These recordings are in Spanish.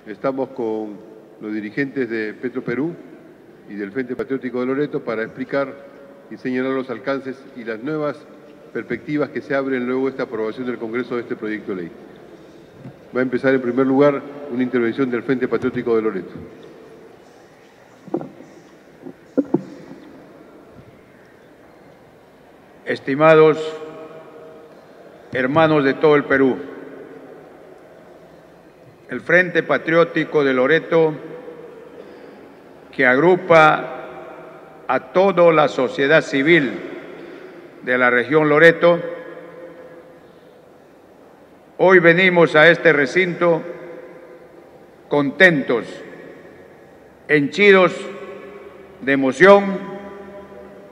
Estamos con los dirigentes de Petroperú y del Frente Patriótico de Loreto para explicar y señalar los alcances y las nuevas perspectivas que se abren luego de esta aprobación del Congreso de este proyecto de ley. Va a empezar en primer lugar una intervención del Frente Patriótico de Loreto. Estimados hermanos de todo el Perú, el Frente Patriótico de Loreto, que agrupa a toda la sociedad civil de la región Loreto, hoy venimos a este recinto contentos, henchidos de emoción,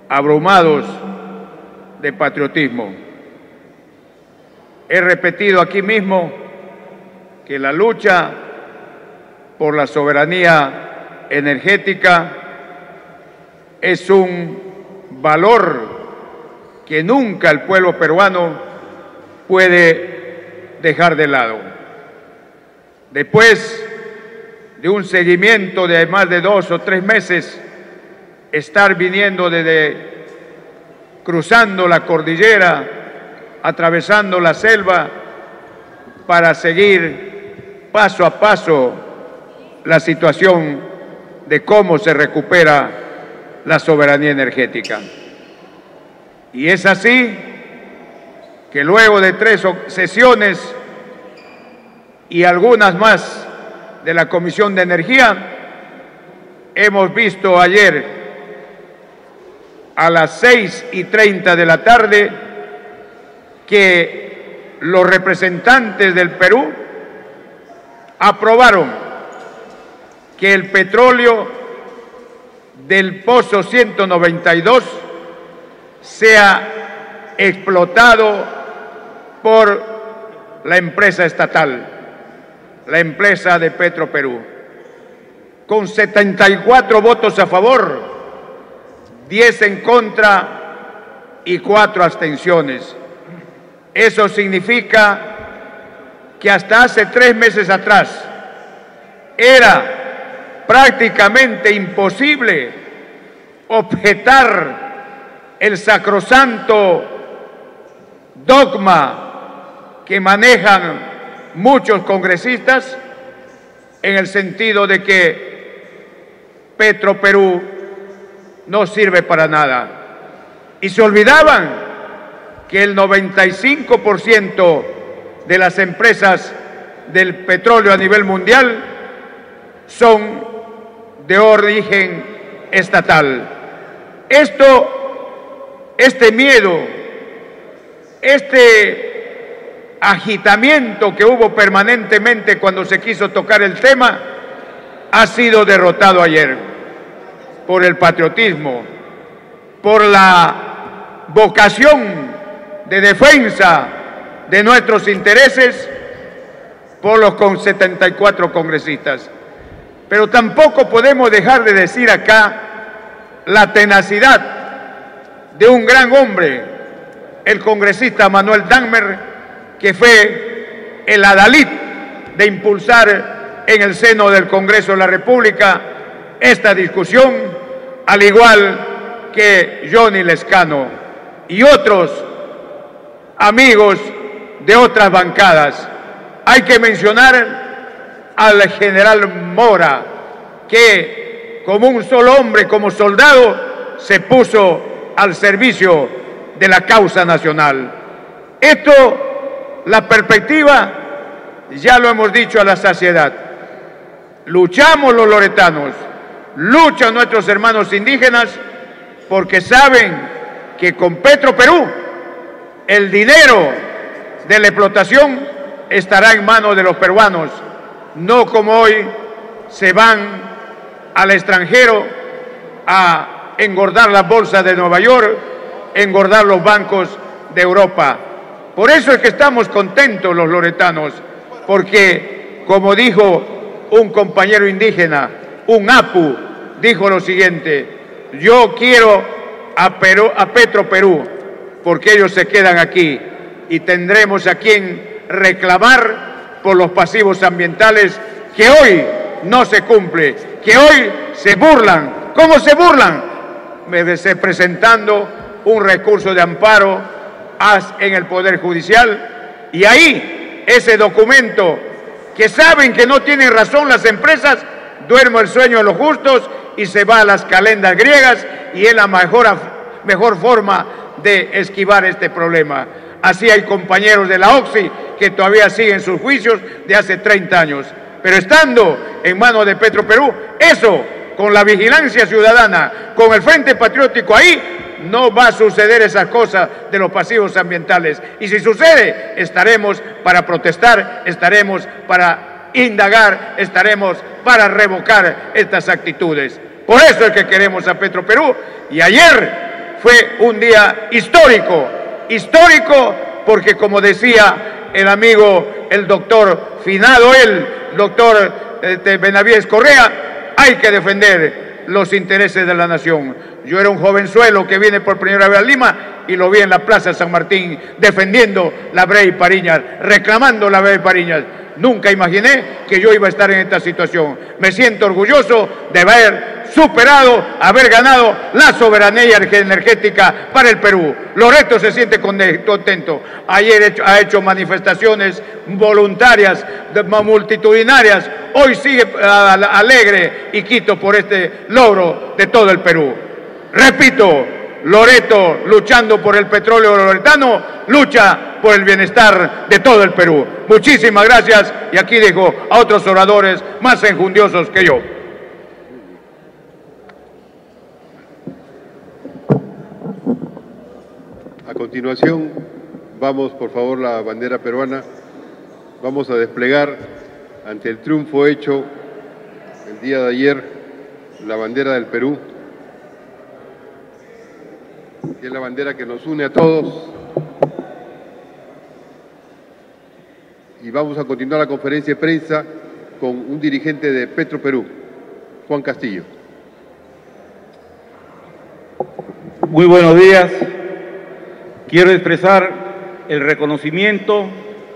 abrumados de patriotismo. He repetido aquí mismo que la lucha por la soberanía energética es un valor que nunca el pueblo peruano puede dejar de lado. Después de un seguimiento de más de 2 o 3 meses, estar viniendo cruzando la cordillera, atravesando la selva, para seguir paso a paso la situación de cómo se recupera la soberanía energética. Y es así que luego de 3 sesiones y algunas más de la Comisión de Energía, hemos visto ayer a las 6:30 de la tarde que los representantes del Perú aprobaron que el petróleo del Pozo 192 sea explotado por la empresa estatal, la empresa de Petroperú, con 74 votos a favor, 10 en contra y 4 abstenciones. Eso significa que hasta hace 3 meses atrás era prácticamente imposible objetar el sacrosanto dogma que manejan muchos congresistas en el sentido de que Petroperú no sirve para nada. Y se olvidaban que el 95% de las empresas del petróleo a nivel mundial son de origen estatal. Este miedo, este agitamiento que hubo permanentemente cuando se quiso tocar el tema, ha sido derrotado ayer por el patriotismo, por la vocación de defensa de nuestros intereses, por los 74 congresistas. Pero tampoco podemos dejar de decir acá la tenacidad de un gran hombre, el congresista Manuel Dagmer, que fue el adalid de impulsar en el seno del Congreso de la República esta discusión, al igual que Johnny Lescano y otros amigos de otras bancadas. Hay que mencionar al general Mora, que como un solo hombre, como soldado, se puso al servicio de la causa nacional. Esto, la perspectiva, ya lo hemos dicho a la saciedad. Luchamos los loretanos, luchan nuestros hermanos indígenas, porque saben que con Petroperú el dinero de la explotación estará en manos de los peruanos, no como hoy se van al extranjero a engordar las bolsas de Nueva York, engordar los bancos de Europa. Por eso es que estamos contentos los loretanos, porque, como dijo un compañero indígena, un apu, dijo lo siguiente: yo quiero a Petroperú, porque ellos se quedan aquí y tendremos a quien reclamar por los pasivos ambientales que hoy no se cumple, que hoy se burlan. ¿Cómo se burlan? Presentando un recurso de amparo en el Poder Judicial, y ahí ese documento que saben que no tienen razón las empresas, duerme el sueño de los justos y se va a las calendas griegas, y es la mejor forma de esquivar este problema. Así hay compañeros de la OXI que todavía siguen sus juicios de hace 30 años. Pero estando en manos de Petroperú, eso, con la vigilancia ciudadana, con el Frente Patriótico ahí, no va a suceder esas cosas de los pasivos ambientales. Y si sucede, estaremos para protestar, estaremos para indagar, estaremos para revocar estas actitudes. Por eso es que queremos a Petroperú, y ayer fue un día histórico, porque como decía el amigo, el doctor finado, el doctor Benavides Correa, hay que defender los intereses de la nación. Yo era un jovenzuelo que viene por primera vez a Lima y lo vi en la Plaza San Martín defendiendo la Brea y Pariñas, reclamando la Brea y Pariñas. Nunca imaginé que yo iba a estar en esta situación. Me siento orgulloso de haber superado, haber ganado la soberanía energética para el Perú. Loreto se siente contento. Ayer ha hecho manifestaciones voluntarias, multitudinarias. Hoy sigue alegre y Quito por este logro de todo el Perú. Repito, Loreto, luchando por el petróleo loretano, lucha por el bienestar de todo el Perú. Muchísimas gracias, y aquí dejo a otros oradores más enjundiosos que yo. A continuación, vamos, por favor, la bandera peruana. Vamos a desplegar ante el triunfo hecho el día de ayer la bandera del Perú, que es la bandera que nos une a todos. Y vamos a continuar la conferencia de prensa con un dirigente de Petroperú, Juan Castillo. Muy buenos días. Quiero expresar el reconocimiento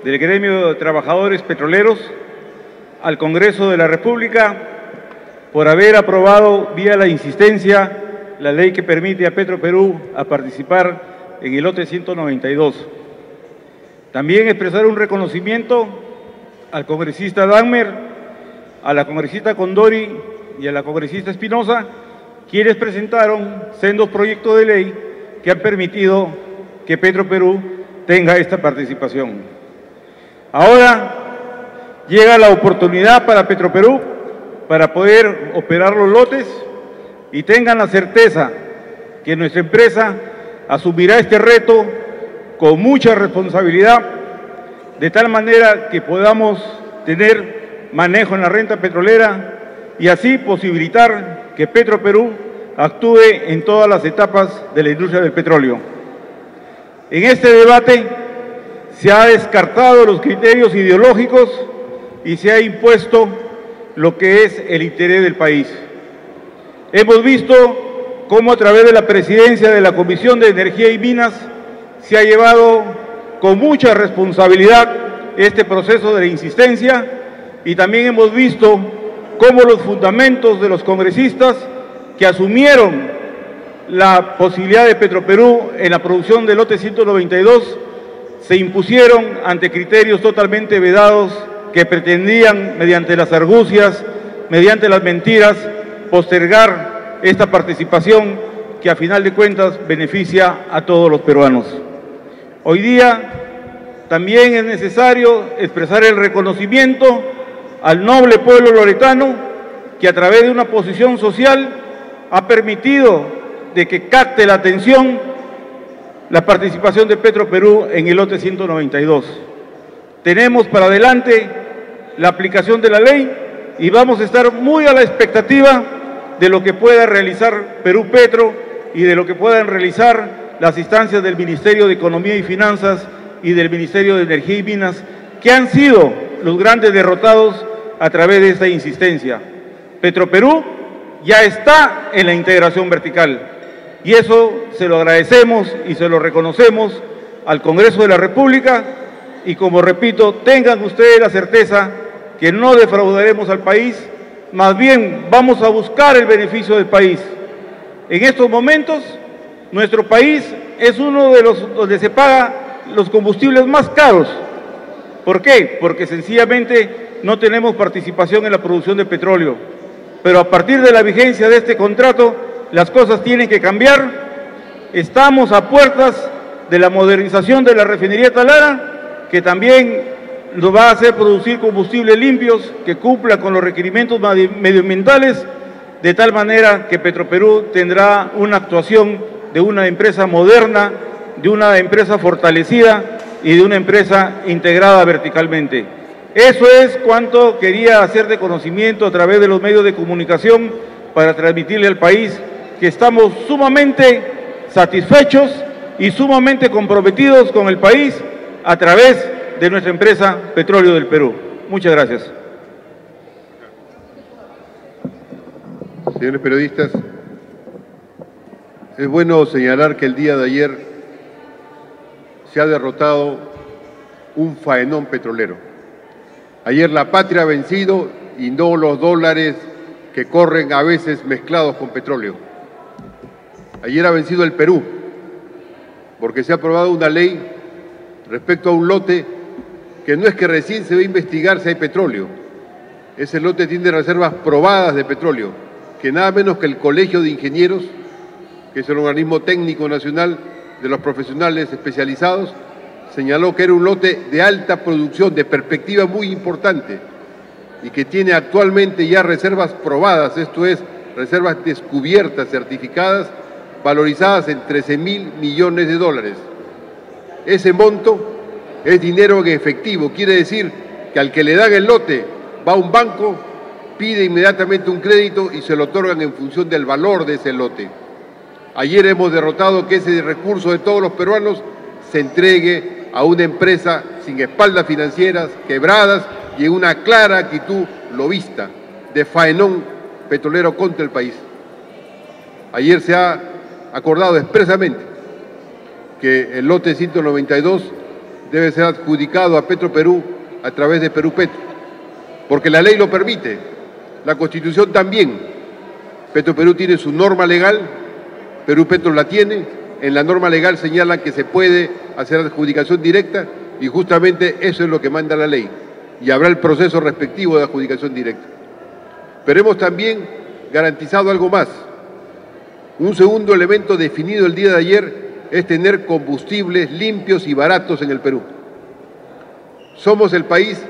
del gremio de trabajadores petroleros al Congreso de la República por haber aprobado vía la insistencia la ley que permite a Petroperú a participar en el lote 192. También expresar un reconocimiento al congresista Dahmer, a la congresista Condori y a la congresista Espinosa, quienes presentaron sendos proyectos de ley que han permitido que Petroperú tenga esta participación. Ahora llega la oportunidad para Petroperú para poder operar los lotes, y tengan la certeza que nuestra empresa asumirá este reto con mucha responsabilidad, de tal manera que podamos tener manejo en la renta petrolera y así posibilitar que Petroperú actúe en todas las etapas de la industria del petróleo. En este debate se ha descartado los criterios ideológicos y se ha impuesto lo que es el interés del país. Hemos visto cómo a través de la presidencia de la Comisión de Energía y Minas se ha llevado con mucha responsabilidad este proceso de la insistencia, y también hemos visto cómo los fundamentos de los congresistas que asumieron la posibilidad de Petroperú en la producción del lote 192 se impusieron ante criterios totalmente vedados que pretendían, mediante las argucias, mediante las mentiras, postergar esta participación que a final de cuentas beneficia a todos los peruanos. Hoy día también es necesario expresar el reconocimiento al noble pueblo loretano que a través de una posición social ha permitido de que capte la atención la participación de Petroperú en el lote 192. Tenemos para adelante la aplicación de la ley y vamos a estar muy a la expectativa de lo que pueda realizar Perú Petro y de lo que puedan realizar las instancias del Ministerio de Economía y Finanzas y del Ministerio de Energía y Minas, que han sido los grandes derrotados a través de esta insistencia. Petroperú ya está en la integración vertical y eso se lo agradecemos y se lo reconocemos al Congreso de la República y como repito, tengan ustedes la certeza que no defraudaremos al país, más bien vamos a buscar el beneficio del país. En estos momentos, nuestro país es uno de los donde se paga los combustibles más caros. ¿Por qué? Porque sencillamente no tenemos participación en la producción de petróleo. Pero a partir de la vigencia de este contrato, las cosas tienen que cambiar. Estamos a puertas de la modernización de la refinería Talara, que también nos va a hacer producir combustibles limpios que cumplan con los requerimientos medioambientales, de tal manera que Petroperú tendrá una actuación de una empresa moderna, de una empresa fortalecida y de una empresa integrada verticalmente. Eso es cuanto quería hacer de conocimiento a través de los medios de comunicación para transmitirle al país que estamos sumamente satisfechos y sumamente comprometidos con el país a través de nuestra empresa Petróleo del Perú. Muchas gracias. Señores periodistas, es bueno señalar que el día de ayer se ha derrotado un faenón petrolero. Ayer la patria ha vencido y no los dólares que corren a veces mezclados con petróleo. Ayer ha vencido el Perú, porque se ha aprobado una ley respecto a un lote que no es que recién se va a investigar si hay petróleo. Ese lote tiene reservas probadas de petróleo, que nada menos que el Colegio de Ingenieros, que es el organismo técnico nacional de los profesionales especializados, señaló que era un lote de alta producción, de perspectiva muy importante, y que tiene actualmente ya reservas probadas, esto es, reservas descubiertas, certificadas, valorizadas en 13.000 millones de dólares. Ese monto es dinero en efectivo, quiere decir que al que le dan el lote va a un banco, pide inmediatamente un crédito y se lo otorgan en función del valor de ese lote. Ayer hemos derrotado que ese recurso de todos los peruanos se entregue a una empresa sin espaldas financieras, quebradas y en una clara actitud lobista de faenón petrolero contra el país. Ayer se ha acordado expresamente que el lote 192 debe ser adjudicado a Petroperú a través de Perú Petro, porque la ley lo permite, la Constitución también. Petroperú tiene su norma legal, Perú Petro la tiene, en la norma legal señalan que se puede hacer adjudicación directa y justamente eso es lo que manda la ley y habrá el proceso respectivo de adjudicación directa. Pero hemos también garantizado algo más. Un segundo elemento definido el día de ayer es tener combustibles limpios y baratos en el Perú. Somos el país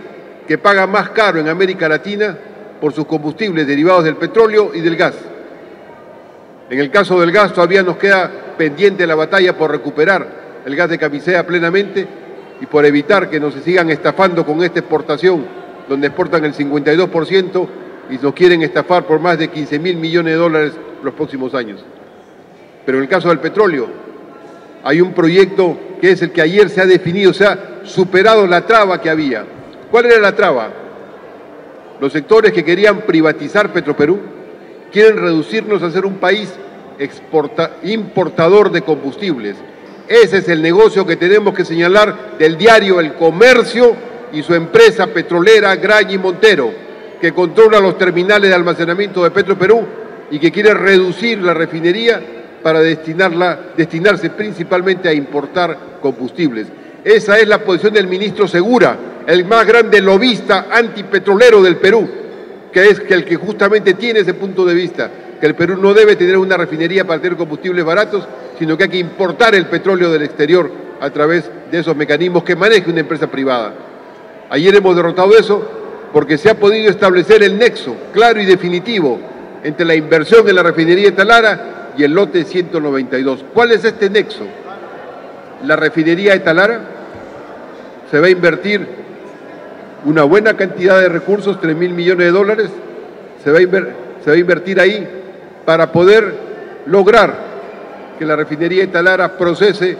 que paga más caro en América Latina por sus combustibles derivados del petróleo y del gas. En el caso del gas todavía nos queda pendiente la batalla por recuperar el gas de Camisea plenamente y por evitar que nos sigan estafando con esta exportación, donde exportan el 52% y nos quieren estafar por más de 15.000 millones de dólares los próximos años. Pero en el caso del petróleo, hay un proyecto que es el que ayer se ha definido, se ha superado la traba que había. ¿Cuál era la traba? Los sectores que querían privatizar Petroperú quieren reducirnos a ser un país importador de combustibles. Ese es el negocio que tenemos que señalar del diario El Comercio y su empresa petrolera Graña y Montero, que controla los terminales de almacenamiento de Petroperú y que quiere reducir la refinería para destinarse principalmente a importar combustibles. Esa es la posición del ministro Segura, el más grande lobista antipetrolero del Perú, que es el que justamente tiene ese punto de vista, que el Perú no debe tener una refinería para tener combustibles baratos, sino que hay que importar el petróleo del exterior a través de esos mecanismos que maneja una empresa privada. Ayer hemos derrotado eso porque se ha podido establecer el nexo claro y definitivo entre la inversión en la refinería de Talara y el lote 192. ¿Cuál es este nexo? La refinería de Talara se va a invertir una buena cantidad de recursos, 3.000 millones de dólares, se va a invertir ahí para poder lograr que la refinería de Talara procese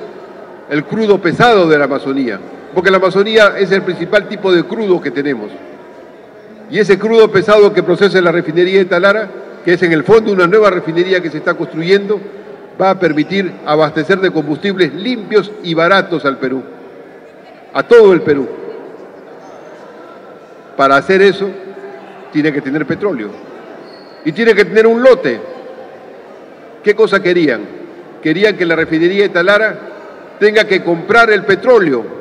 el crudo pesado de la Amazonía, porque la Amazonía es el principal tipo de crudo que tenemos. Y ese crudo pesado que procesa la refinería de Talara, que es en el fondo una nueva refinería que se está construyendo, va a permitir abastecer de combustibles limpios y baratos al Perú. a todo el Perú. Para hacer eso, tiene que tener petróleo y tiene que tener un lote. ¿Qué cosa querían? Querían que la refinería de Talara tenga que comprar el petróleo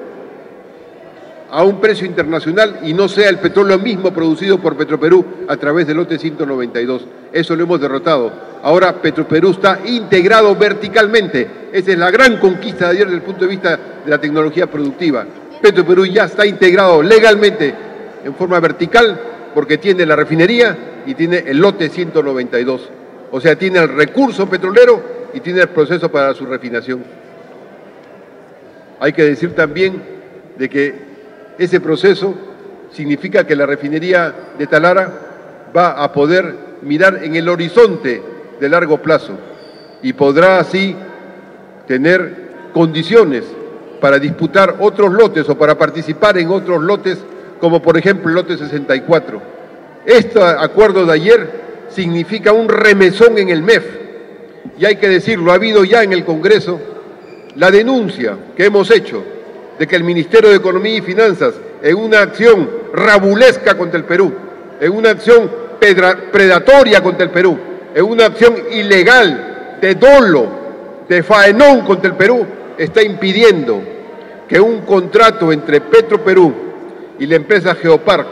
a un precio internacional y no sea el petróleo mismo producido por Petroperú a través del lote 192. Eso lo hemos derrotado. Ahora Petroperú está integrado verticalmente. Esa es la gran conquista de ayer desde el punto de vista de la tecnología productiva. Petroperú ya está integrado legalmente en forma vertical porque tiene la refinería y tiene el lote 192. O sea, tiene el recurso petrolero y tiene el proceso para su refinación. Hay que decir también de que ese proceso significa que la refinería de Talara va a poder mirar en el horizonte de largo plazo y podrá así tener condiciones para disputar otros lotes o para participar en otros lotes, como por ejemplo el lote 64. Este acuerdo de ayer significa un remesón en el MEF, y hay que decirlo, ha habido ya en el Congreso la denuncia que hemos hecho de que el Ministerio de Economía y Finanzas, en una acción rabulesca contra el Perú, en una acción predatoria contra el Perú, en una acción ilegal de dolo, de faenón contra el Perú, está impidiendo que un contrato entre Petroperú y la empresa Geopark,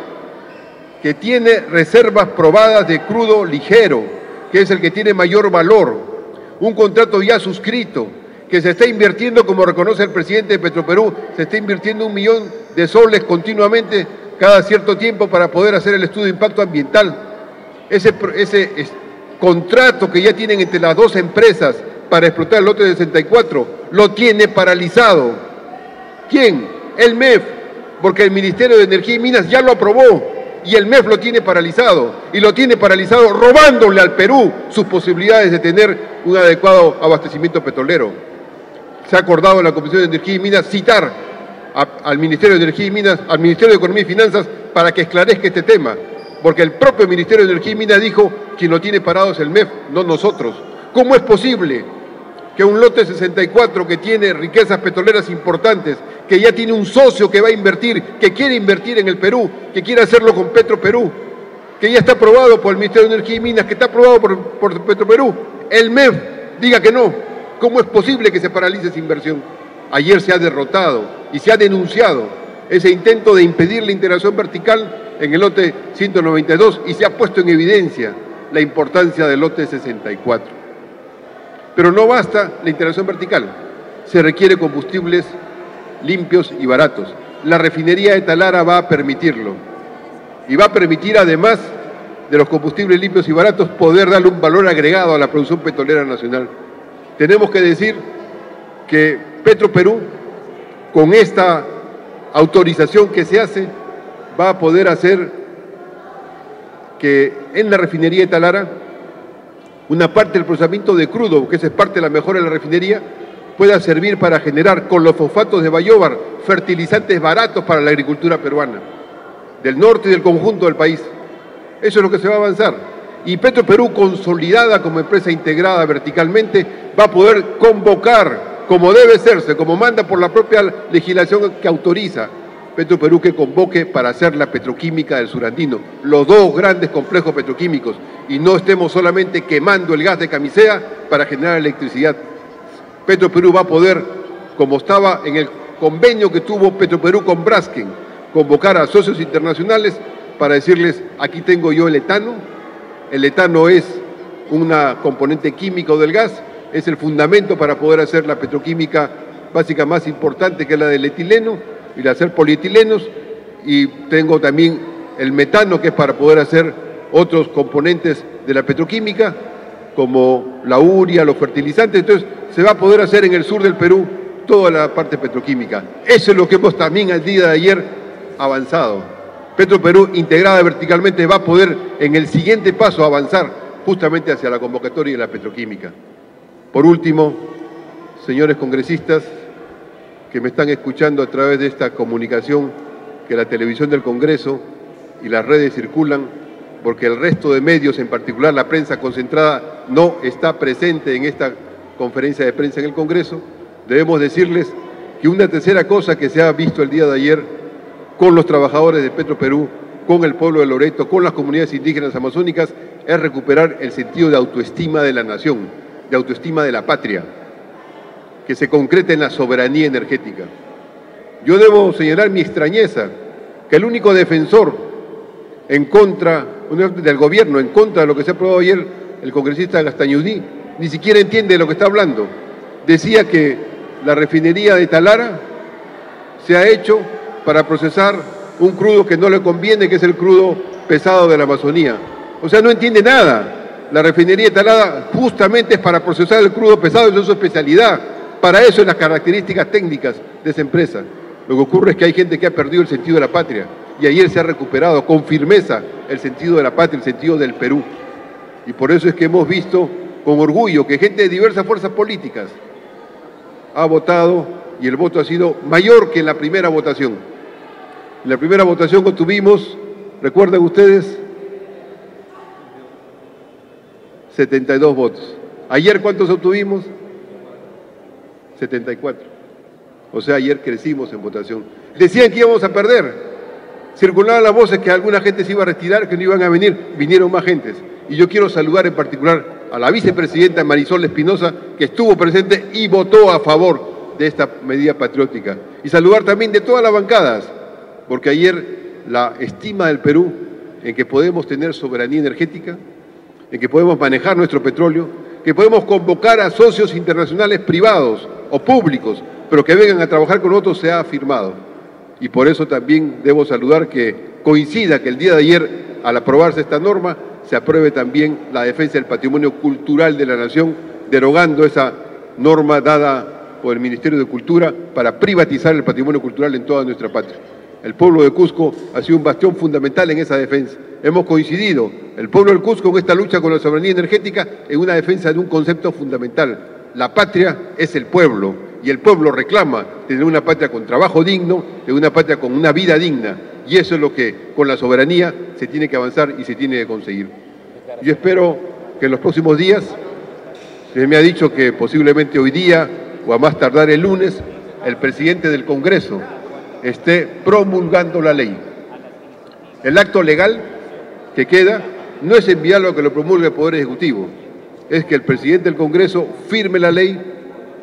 que tiene reservas probadas de crudo ligero, que es el que tiene mayor valor, un contrato ya suscrito, que se está invirtiendo, como reconoce el presidente de Petroperú, se está invirtiendo 1 millón de soles continuamente cada cierto tiempo para poder hacer el estudio de impacto ambiental. Ese contrato que ya tienen entre las dos empresas para explotar el lote 64 lo tiene paralizado. ¿Quién? El MEF, porque el Ministerio de Energía y Minas ya lo aprobó y el MEF lo tiene paralizado, y lo tiene paralizado robándole al Perú sus posibilidades de tener un adecuado abastecimiento petrolero. Se ha acordado en la Comisión de Energía y Minas citar al Ministerio de Energía y Minas, al Ministerio de Economía y Finanzas, para que esclarezca este tema, porque el propio Ministerio de Energía y Minas dijo: quien lo tiene parado es el MEF, no nosotros. ¿Cómo es posible que un lote 64 que tiene riquezas petroleras importantes, que ya tiene un socio que va a invertir, que quiere invertir en el Perú, que quiere hacerlo con Petroperú, que ya está aprobado por el Ministerio de Energía y Minas, que está aprobado por Petroperú, el MEF diga que no? ¿Cómo es posible que se paralice esa inversión? Ayer se ha derrotado y se ha denunciado ese intento de impedir la integración vertical en el lote 192 y se ha puesto en evidencia la importancia del lote 64. Pero no basta la integración vertical, se requiere combustibles limpios y baratos. La refinería de Talara va a permitirlo y va a permitir, además de los combustibles limpios y baratos, poder darle un valor agregado a la producción petrolera nacional. Tenemos que decir que Petroperú, con esta autorización que se hace, va a poder hacer que en la refinería de Talara una parte del procesamiento de crudo, que esa es parte de la mejora de la refinería, pueda servir para generar con los fosfatos de bayóvar fertilizantes baratos para la agricultura peruana, del norte y del conjunto del país. Eso es lo que se va a avanzar. Y Petroperú, consolidada como empresa integrada verticalmente, va a poder convocar, como debe serse, como manda por la propia legislación que autoriza Petroperú, que convoque para hacer la petroquímica del surandino, los dos grandes complejos petroquímicos, y no estemos solamente quemando el gas de Camisea para generar electricidad. Petroperú va a poder, como estaba en el convenio que tuvo Petroperú con Braskem, convocar a socios internacionales para decirles: aquí tengo yo el etano. El etano es una componente químico del gas, es el fundamento para poder hacer la petroquímica básica más importante, que es la del etileno, y de hacer polietilenos, y tengo también el metano, que es para poder hacer otros componentes de la petroquímica, como la urea, los fertilizantes. Entonces se va a poder hacer en el sur del Perú toda la parte petroquímica. Eso es lo que hemos también al día de ayer avanzado. Petroperú, integrada verticalmente, va a poder en el siguiente paso avanzar justamente hacia la convocatoria de la petroquímica. Por último, señores congresistas que me están escuchando a través de esta comunicación que la televisión del Congreso y las redes circulan, porque el resto de medios, en particular la prensa concentrada, no está presente en esta conferencia de prensa en el Congreso, debemos decirles que una tercera cosa que se ha visto el día de ayer con los trabajadores de Petroperú, con el pueblo de Loreto, con las comunidades indígenas amazónicas, es recuperar el sentido de autoestima de la nación, de autoestima de la patria, que se concreta en la soberanía energética. Yo debo señalar mi extrañeza, que el único defensor en contra del gobierno, en contra de lo que se aprobó ayer, el congresista Gastañudí, ni siquiera entiende de lo que está hablando. Decía que la refinería de Talara se ha hecho para procesar un crudo que no le conviene, que es el crudo pesado de la Amazonía. O sea, no entiende nada. La refinería de Talara justamente es para procesar el crudo pesado, eso es su especialidad. Para eso es las características técnicas de esa empresa. Lo que ocurre es que hay gente que ha perdido el sentido de la patria y ayer se ha recuperado con firmeza el sentido de la patria, el sentido del Perú. Y por eso es que hemos visto con orgullo que gente de diversas fuerzas políticas ha votado y el voto ha sido mayor que en la primera votación. En la primera votación obtuvimos, ¿recuerdan ustedes? 72 votos. ¿Ayer cuántos obtuvimos? 74. O sea, ayer crecimos en votación. Decían que íbamos a perder. Circulaban las voces que alguna gente se iba a retirar, que no iban a venir. Vinieron más gentes. Y yo quiero saludar en particular a la vicepresidenta Marisol Espinosa, que estuvo presente y votó a favor de esta medida patriótica. Y saludar también de todas las bancadas, porque ayer la estima del Perú en que podemos tener soberanía energética, en que podemos manejar nuestro petróleo, que podemos convocar a socios internacionales privados o públicos, pero que vengan a trabajar con nosotros, se ha afirmado. Y por eso también debo saludar que coincida que el día de ayer, al aprobarse esta norma, se apruebe también la defensa del patrimonio cultural de la nación, derogando esa norma dada por el Ministerio de Cultura para privatizar el patrimonio cultural en toda nuestra patria. El pueblo de Cusco ha sido un bastión fundamental en esa defensa. Hemos coincidido, el pueblo del Cusco, en esta lucha con la soberanía energética, en una defensa de un concepto fundamental. La patria es el pueblo, y el pueblo reclama tener una patria con trabajo digno, de una patria con una vida digna. Y eso es lo que con la soberanía se tiene que avanzar y se tiene que conseguir. Yo espero que en los próximos días, se me ha dicho que posiblemente hoy día o a más tardar el lunes, el presidente del Congreso esté promulgando la ley. El acto legal que queda no es enviarlo a que lo promulgue el Poder Ejecutivo, es que el presidente del Congreso firme la ley,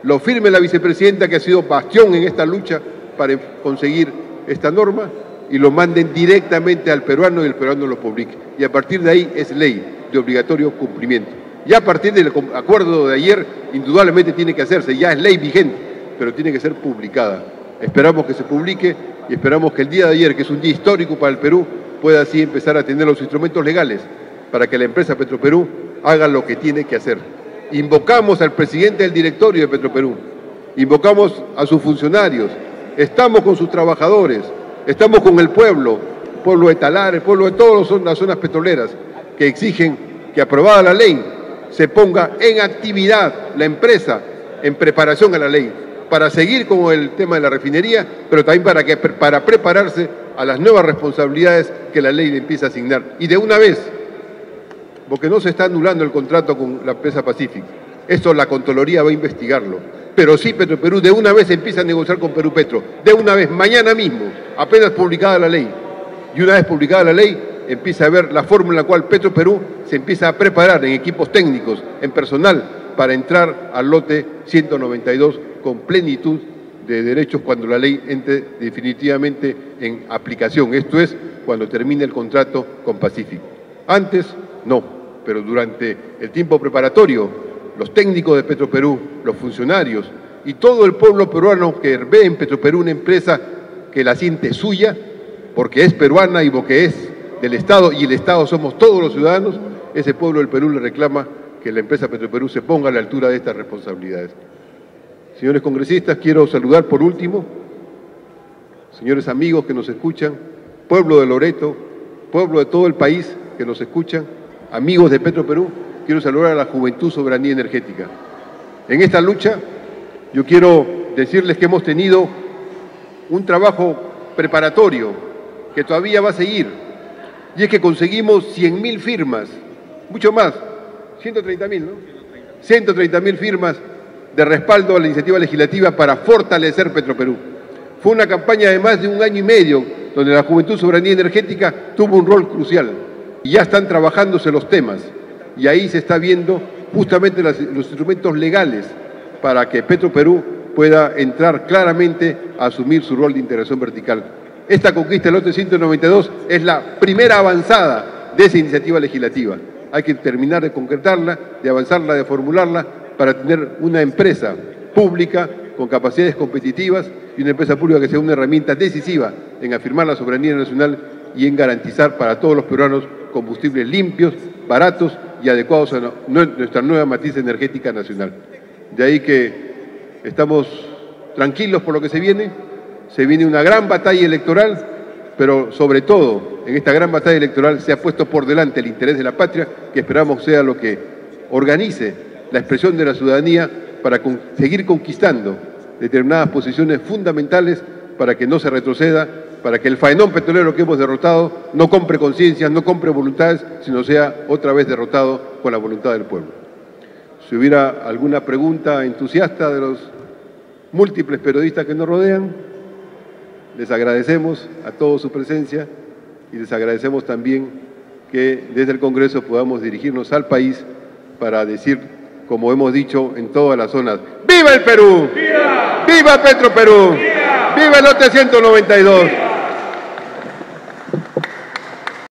lo firme la vicepresidenta, que ha sido bastión en esta lucha para conseguir esta norma, y lo manden directamente al peruano y el peruano lo publique. Y a partir de ahí es ley de obligatorio cumplimiento. Ya a partir del acuerdo de ayer, indudablemente tiene que hacerse, ya es ley vigente, pero tiene que ser publicada. Esperamos que se publique y esperamos que el día de ayer, que es un día histórico para el Perú, pueda así empezar a tener los instrumentos legales para que la empresa Petroperú haga lo que tiene que hacer. Invocamos al presidente del directorio de Petroperú, invocamos a sus funcionarios, estamos con sus trabajadores, estamos con el pueblo de Talara, el pueblo de todas las zonas petroleras, que exigen que, aprobada la ley, se ponga en actividad la empresa en preparación a la ley, para seguir con el tema de la refinería, pero también para prepararse a las nuevas responsabilidades que la ley le empieza a asignar. Y de una vez, porque no se está anulando el contrato con la empresa Pacific. Esto la Contraloría va a investigarlo. Pero sí, Petroperú de una vez empieza a negociar con Perú Petro. De una vez, mañana mismo, apenas publicada la ley. Y una vez publicada la ley, empieza a ver la forma en la cual Petroperú se empieza a preparar en equipos técnicos, en personal, para entrar al lote 192 con plenitud de derechos cuando la ley entre definitivamente en aplicación. Esto es, cuando termine el contrato con Pacific. Antes, no, pero durante el tiempo preparatorio, los técnicos de Petroperú, los funcionarios y todo el pueblo peruano que ve en Petroperú una empresa que la siente suya, porque es peruana y porque es del Estado, y el Estado somos todos los ciudadanos, ese pueblo del Perú le reclama que la empresa Petroperú se ponga a la altura de estas responsabilidades. Señores congresistas, quiero saludar por último, señores amigos que nos escuchan, pueblo de Loreto, pueblo de todo el país que nos escuchan, amigos de Petroperú, quiero saludar a la Juventud Soberanía Energética. En esta lucha, yo quiero decirles que hemos tenido un trabajo preparatorio que todavía va a seguir, y es que conseguimos 100.000 firmas, mucho más, 130.000, ¿no? 130.000 firmas de respaldo a la iniciativa legislativa para fortalecer Petroperú. Fue una campaña de más de 1 año y medio donde la Juventud Soberanía Energética tuvo un rol crucial y ya están trabajándose los temas y ahí se está viendo justamente los instrumentos legales para que Petroperú pueda entrar claramente a asumir su rol de integración vertical. Esta conquista del lote 192 es la primera avanzada de esa iniciativa legislativa. Hay que terminar de concretarla, de avanzarla, de formularla para tener una empresa pública con capacidades competitivas y una empresa pública que sea una herramienta decisiva en afirmar la soberanía nacional y en garantizar para todos los peruanos combustibles limpios, baratos y adecuados a nuestra nueva matriz energética nacional. De ahí que estamos tranquilos por lo que se viene una gran batalla electoral, pero sobre todo en esta gran batalla electoral se ha puesto por delante el interés de la patria, que esperamos sea lo que organice la expresión de la ciudadanía para seguir conquistando determinadas posiciones fundamentales para que no se retroceda, para que el faenón petrolero que hemos derrotado no compre conciencias, no compre voluntades, sino sea otra vez derrotado con la voluntad del pueblo. Si hubiera alguna pregunta entusiasta de los múltiples periodistas que nos rodean, les agradecemos a todos su presencia y les agradecemos también que desde el Congreso podamos dirigirnos al país para decir, como hemos dicho en todas las zonas, ¡viva el Perú! ¡Viva! ¡Viva Petroperú! ¡Viva! ¡Viva el lote 192!